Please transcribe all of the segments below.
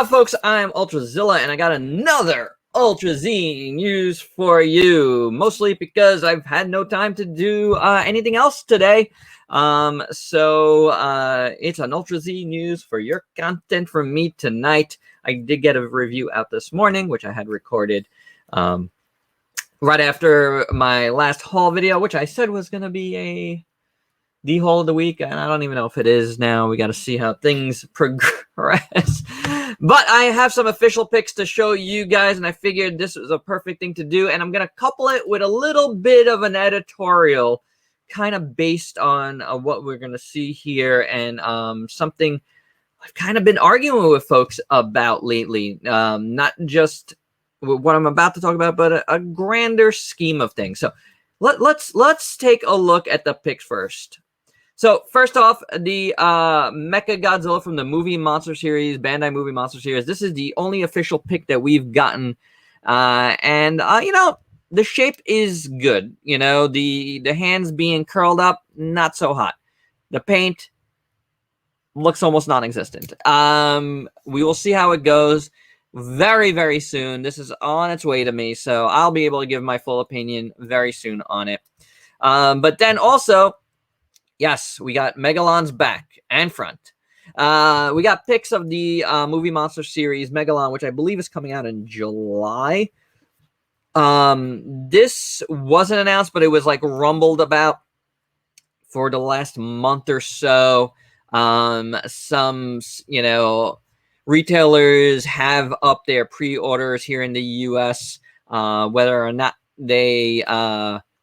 up, folks? I'm Ultrazilla, and I got another Ultra Z news for you. Mostly because I've had no time to do anything else today. It's an Ultra Z news for your content from me tonight. I did get a review out this morning, which I had recorded right after my last haul video, which I said was going to be the haul of the week, and I don't even know if it is now. We got to see how things progress. But I have some official pics to show you guys, and I figured this was a perfect thing to do. And I'm going to couple it with a little bit of an editorial, kind of based on what we're going to see here, and something I've kind of been arguing with folks about lately. Not just what I'm about to talk about, but a grander scheme of things. So let's take a look at the pics first. So first off, the Mechagodzilla from the movie monster series, Bandai movie monster series. This is the only official pic that we've gotten, you know, the shape is good. You know, the hands being curled up, not so hot. The paint looks almost non-existent. We will see how it goes very, very soon. This is on its way to me, so I'll be able to give my full opinion very soon on it. But then also, yes, we got Megalon's back and front. We got pics of the movie monster series Megalon, which I believe is coming out in July. This wasn't announced, but it was like rumbled about for the last month or so. Some, you know, retailers have upped their pre-orders here in the U.S. Whether or not they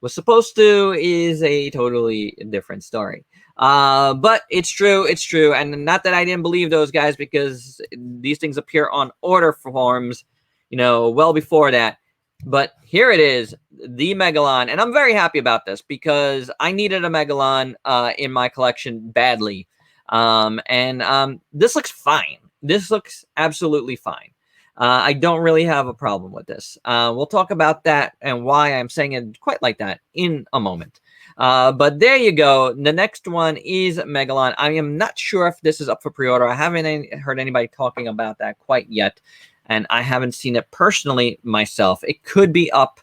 was supposed to is a totally different story. But it's true, and not that I didn't believe those guys, because these things appear on order forms, you know, well before that. But here it is, the Megalon, and I'm very happy about this because I needed a Megalon in my collection badly. This looks fine. This looks absolutely fine. I don't really have a problem with this. We'll talk about that and why I'm saying it quite like that in a moment. But there you go. The next one is Megalon. I am not sure if this is up for pre-order. I haven't heard anybody talking about that quite yet, and I haven't seen it personally myself. It could be up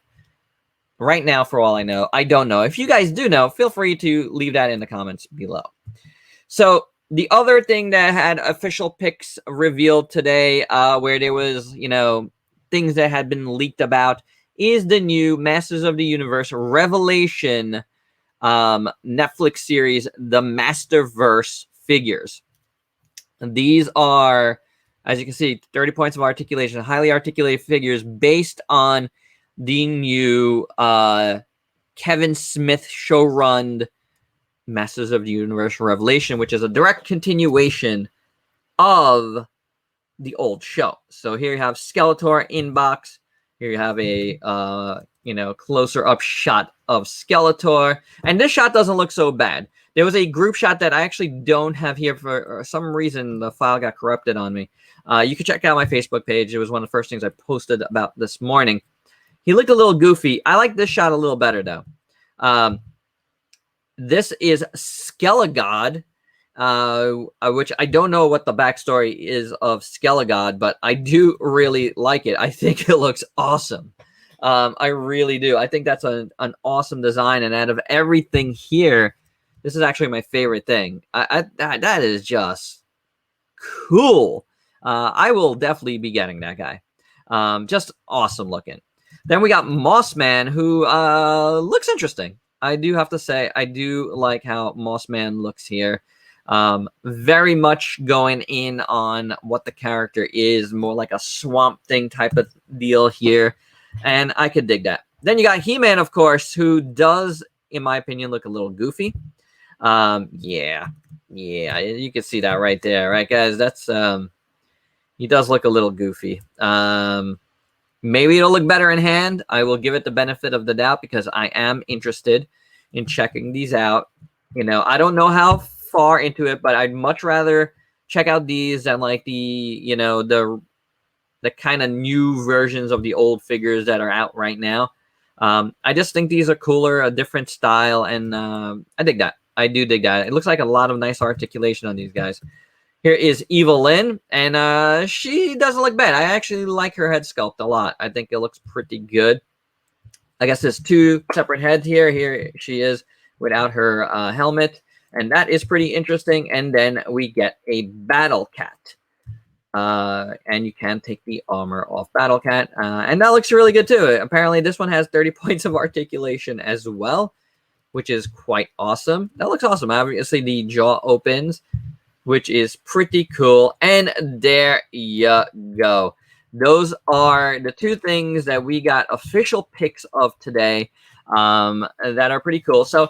right now for all I know. I don't know. If you guys do know, feel free to leave that in the comments below. So the other thing that had official pics revealed today, where there was, you know, things that had been leaked about, is the new Masters of the Universe Revelation Netflix series, the Masterverse figures. These are, as you can see, 30 points of articulation, highly articulated figures based on the new Kevin Smith show-run Masters of the Universe Revelation, which is a direct continuation of the old show. So here you have Skeletor in box. Here you have a you know, closer up shot of Skeletor, and this shot doesn't look so bad. There was a group shot that I actually don't have here for some reason. The file got corrupted on me. You can check out my Facebook page. It was one of the first things I posted about this morning. He looked a little goofy. I like this shot a little better though. This is Skelegod, which I don't know what the backstory is of Skelegod, but I do really like it. I think it looks awesome. I really do. I think that's an awesome design, and out of everything here, this is actually my favorite thing. That is just cool. I will definitely be getting that guy. Just awesome looking. Then we got Mossman, who looks interesting. I do have to say, I do like how Mossman looks here. Very much going in on what the character is, more like a Swamp Thing type of deal here. And I could dig that. Then you got He-Man, of course, who does, in my opinion, look a little goofy. Yeah, you can see that right there, right, guys? That's he does look a little goofy. Maybe it'll look better in hand. I will give it the benefit of the doubt because I am interested in checking these out. You know, I don't know how far into it, but I'd much rather check out these than like the, you know, the kind of new versions of the old figures that are out right now. I just think these are cooler, a different style, and I dig that. I do dig that. It looks like a lot of nice articulation on these guys. Here is Evelyn, and she doesn't look bad. I actually like her head sculpt a lot. I think it looks pretty good. I guess there's two separate heads here. Here she is without her helmet, and that is pretty interesting. And then we get a Battle Cat. And you can take the armor off Battle Cat, and that looks really good too. Apparently, this one has 30 points of articulation as well, which is quite awesome. That looks awesome. Obviously, the jaw opens, which is pretty cool. And there you go. Those are the two things that we got official pics of today that are pretty cool. So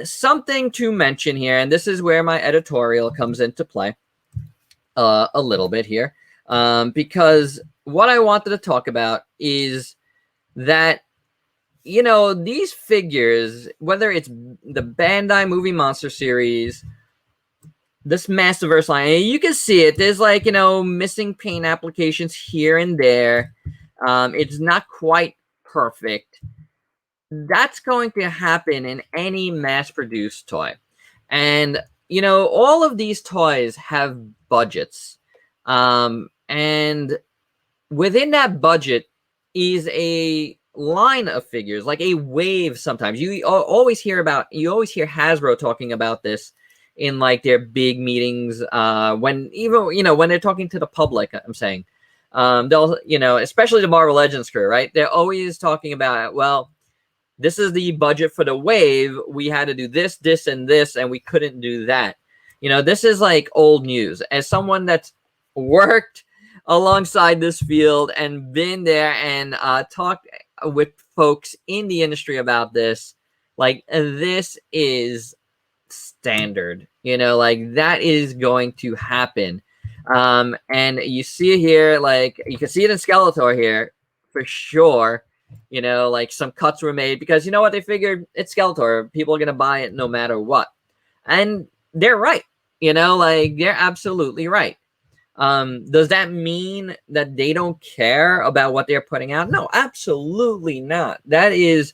something to mention here, and this is where my editorial comes into play a little bit here, because what I wanted to talk about is that, you know, these figures, whether it's the Bandai Movie Monster series, this Masterverse line, and you can see it. There's like, you know, missing paint applications here and there. It's not quite perfect. That's going to happen in any mass-produced toy. And, you know, all of these toys have budgets. And within that budget is a line of figures, like a wave sometimes. You always hear Hasbro talking about this in like their big meetings, when even, you know, when they're talking to the public, I'm saying, they'll, you know, especially the Marvel Legends crew, right? They're always talking about, well, this is the budget for the wave. We had to do this, this, and this, and we couldn't do that. You know, this is like old news. As someone that's worked alongside this field and been there and talked with folks in the industry about this, like, this is standard, you know, like that is going to happen. And you see here, like you can see it in Skeletor here for sure. You know, like some cuts were made because, you know what, they figured it's Skeletor, people are gonna buy it no matter what, and they're right. You know, like they're absolutely right. Does that mean that they don't care about what they're putting out? No, absolutely not. That is,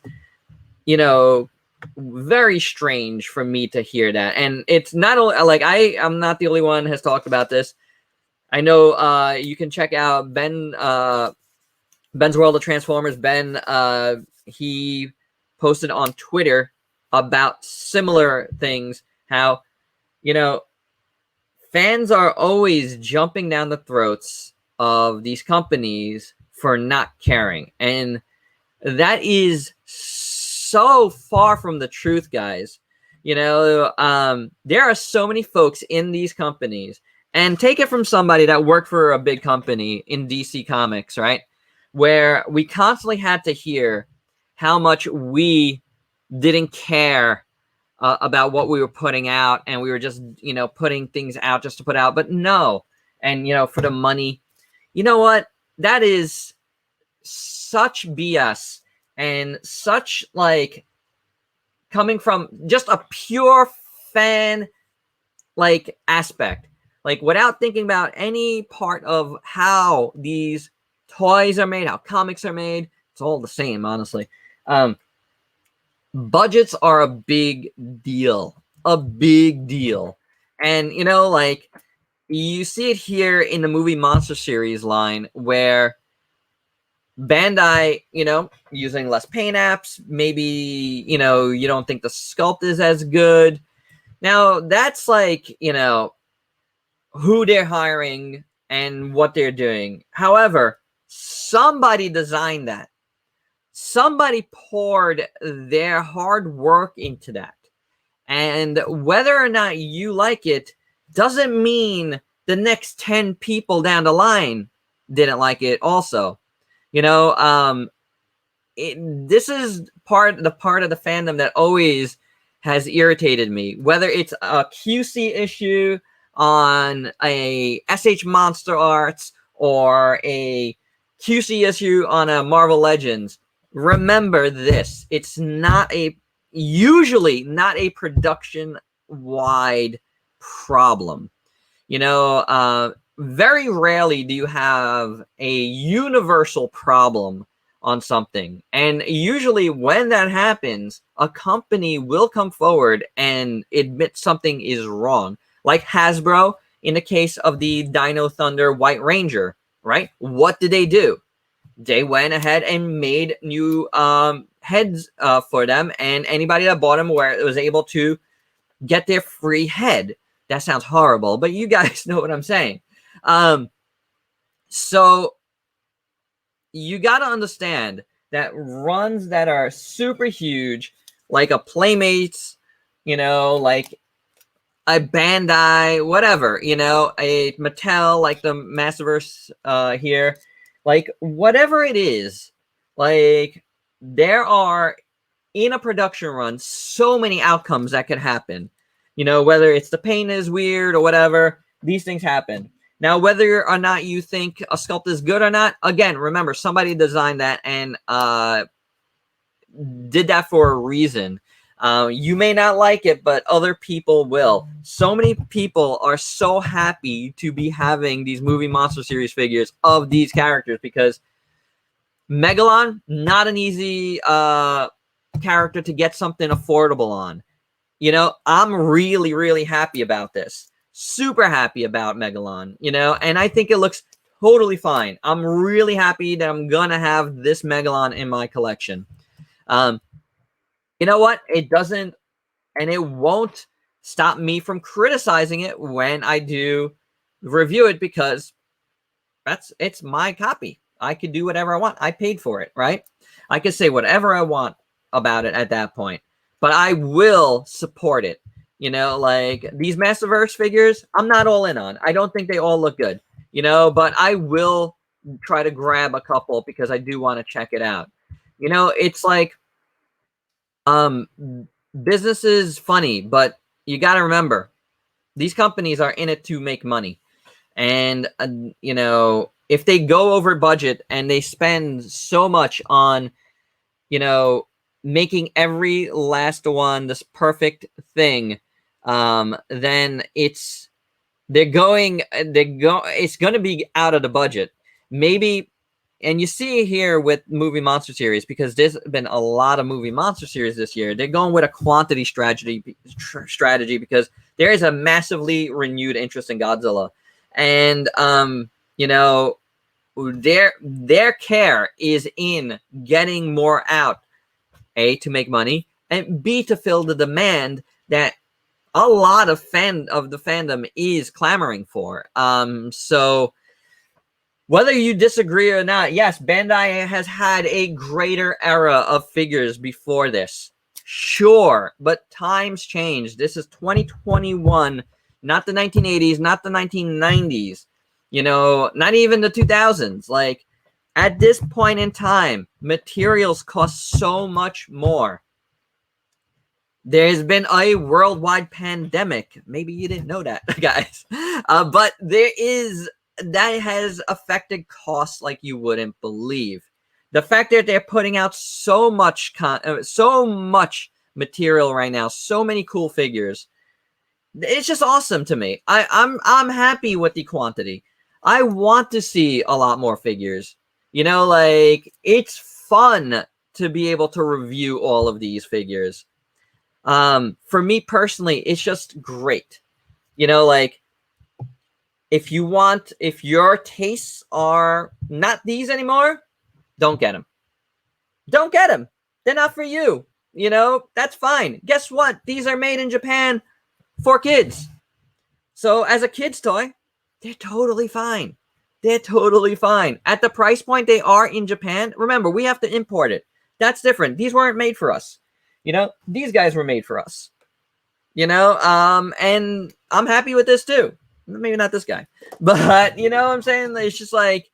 you know, very strange for me to hear that. And it's not only like I'm not the only one has talked about this. I know you can check out Ben's World of Transformers. Ben, he posted on Twitter about similar things, how, you know, fans are always jumping down the throats of these companies for not caring, and that is so far from the truth, guys. You know, there are so many folks in these companies, and take it from somebody that worked for a big company in DC Comics, right? Where we constantly had to hear how much we didn't care about what we were putting out, and we were just, you know, putting things out just to put out. But no, and, you know, for the money, you know what? That is such BS. And such, like, coming from just a pure fan, like, aspect, like, without thinking about any part of how these toys are made, how comics are made. It's all the same, honestly. Budgets are a big deal, and, you know, like, you see it here in the Movie Monster series line, where Bandai, you know, using less paint apps, maybe, you know, you don't think the sculpt is as good. Now, that's like, you know, who they're hiring and what they're doing. However, somebody designed that. Somebody poured their hard work into that. And whether or not you like it doesn't mean the next 10 people down the line didn't like it also. You know, this is part of the fandom that always has irritated me. Whether it's a QC issue on a SH Monster Arts or a QC issue on a Marvel Legends, remember this: it's usually not a production-wide problem. You know, very rarely do you have a universal problem on something. And usually when that happens, a company will come forward and admit something is wrong. Like Hasbro in the case of the Dino Thunder White Ranger, right? What did they do? They went ahead and made new heads for them, and anybody that bought them was able to get their free head. That sounds horrible, but you guys know what I'm saying. So you got to understand that runs that are super huge, like a Playmates, you know, like a Bandai, whatever, you know, a Mattel, like the Masterverse here, like whatever it is, like there are in a production run so many outcomes that could happen. You know, whether it's the paint is weird or whatever, these things happen. Now, whether or not you think a sculpt is good or not, again, remember, somebody designed that and did that for a reason. You may not like it, but other people will. So many people are so happy to be having these movie monster series figures of these characters because Megalon, not an easy character to get something affordable on. You know, I'm really, really happy about this. Super happy about Megalon, you know, and I think it looks totally fine. I'm really happy that I'm gonna have this Megalon in my collection. You know what? It doesn't, and it won't stop me from criticizing it when I do review it because it's my copy. I could do whatever I want. I paid for it, right? I could say whatever I want about it at that point, but I will support it. You know, like these Masterverse figures, I'm not all in on. I don't think they all look good, you know, but I will try to grab a couple because I do want to check it out. You know, it's like business is funny, but you got to remember these companies are in it to make money. And, you know, if they go over budget and they spend so much on, you know, making every last one this perfect thing, then it's going to be out of the budget. Maybe, and you see here with movie monster series, because there's been a lot of movie monster series this year, they're going with a quantity strategy because there is a massively renewed interest in Godzilla. And you know, their care is in getting more out, A, to make money, and B, to fill the demand that a lot of the fandom is clamoring for. So whether you disagree or not, yes, Bandai has had a greater era of figures before this. Sure, but times change. This is 2021, not the 1980s, not the 1990s, you know, not even the 2000s. Like, at this point in time, materials cost so much more. There's been a worldwide pandemic. Maybe you didn't know that, guys. But that has affected costs like you wouldn't believe. The fact that they're putting out so much material right now, so many cool figures, it's just awesome to me. I'm happy with the quantity. I want to see a lot more figures. You know, like, it's fun to be able to review all of these figures. For me personally, it's just great. You know, like, if your tastes are not these anymore, don't get them. Don't get them. They're not for you. You know, that's fine. Guess what? These are made in Japan for kids. So as a kid's toy, they're totally fine. They're totally fine. At the price point they are in Japan, remember, we have to import it. That's different. These weren't made for us. You know, these guys were made for us. You know, and I'm happy with this too. Maybe not this guy, but you know what I'm saying? It's just like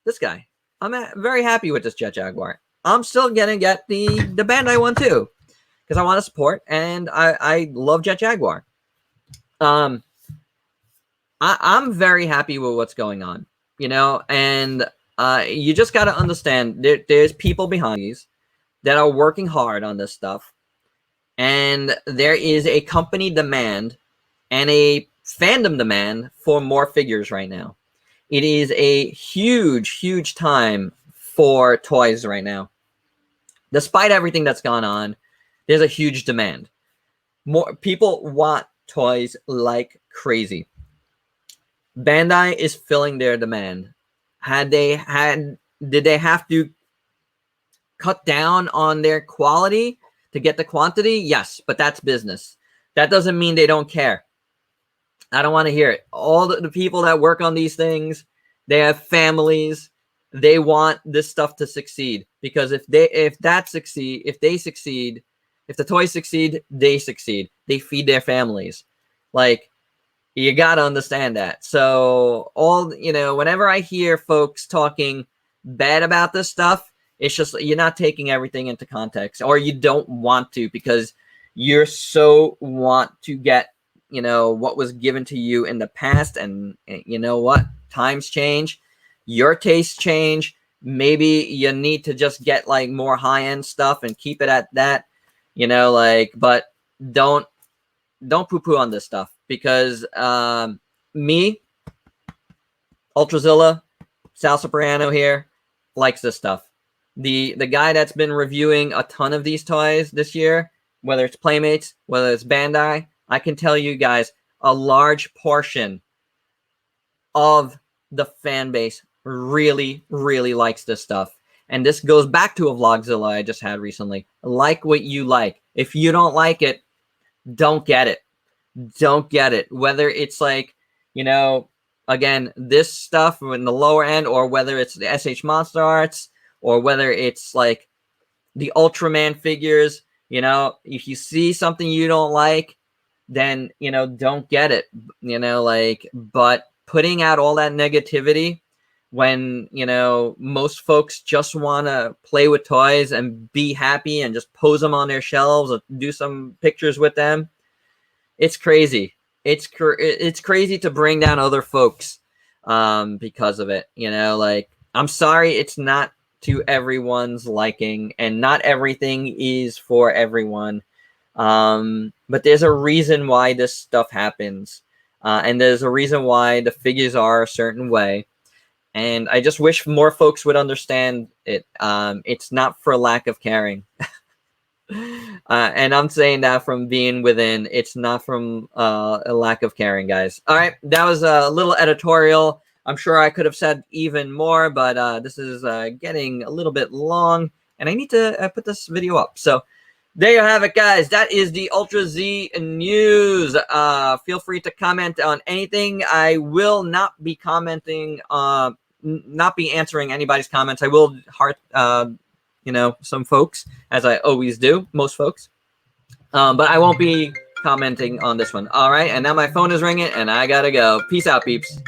this guy. I'm very happy with this Jet Jaguar. I'm still gonna get the Bandai one too, because I want to support, and I love Jet Jaguar. I'm very happy with what's going on, you know, and you just got to understand there's people behind these that are working hard on this stuff, and there is a company demand and a fandom demand for more figures right now. It is a huge, huge time for toys right now. Despite everything that's gone on, there's a huge demand. More people want toys like crazy. Bandai is filling their demand. Did they have to cut down on their quality to get the quantity? Yes, but that's business. That doesn't mean they don't care. I don't want to hear it. All the people that work on these things, they have families. They want this stuff to succeed, because if they succeed, if the toys succeed, they succeed. They feed their families. Like, you got to understand that. So whenever I hear folks talking bad about this stuff, it's just you're not taking everything into context, or you don't want to, because you're so want to get what was given to you in the past. And you know what? Times change. Your tastes change. Maybe you need to just get like more high-end stuff and keep it at that, but don't poo-poo on this stuff, because me, Ultrazilla, Sal Soprano here, likes this stuff. The guy that's been reviewing a ton of these toys this year, whether it's Playmates, whether it's Bandai, I can tell you guys, a large portion of the fan base really, really likes this stuff. And this goes back to a Vlogzilla I just had recently. Like what you like. If you don't like it, don't get it. Don't get it. Whether it's like, again, this stuff in the lower end, or whether it's the SH Monster Arts, or whether it's like the Ultraman figures, if you see something you don't like, then, don't get it, but putting out all that negativity when, most folks just want to play with toys and be happy and just pose them on their shelves or do some pictures with them. It's crazy. It's crazy to bring down other folks because of it. I'm sorry, it's not to everyone's liking, and not everything is for everyone. But there's a reason why this stuff happens, and there's a reason why the figures are a certain way. And I just wish more folks would understand it. It's not for lack of caring. And I'm saying that from being within. It's not from a lack of caring, guys. All right, that was a little editorial. I'm sure I could have said even more, but this is getting a little bit long, and I need to put this video up. So there you have it, guys. That is the Ultra Z news. Feel free to comment on anything. I will not be commenting, not be answering anybody's comments. I will heart some folks, as I always do, most folks. But I won't be commenting on this one. All right, and now my phone is ringing, and I gotta go. Peace out, peeps.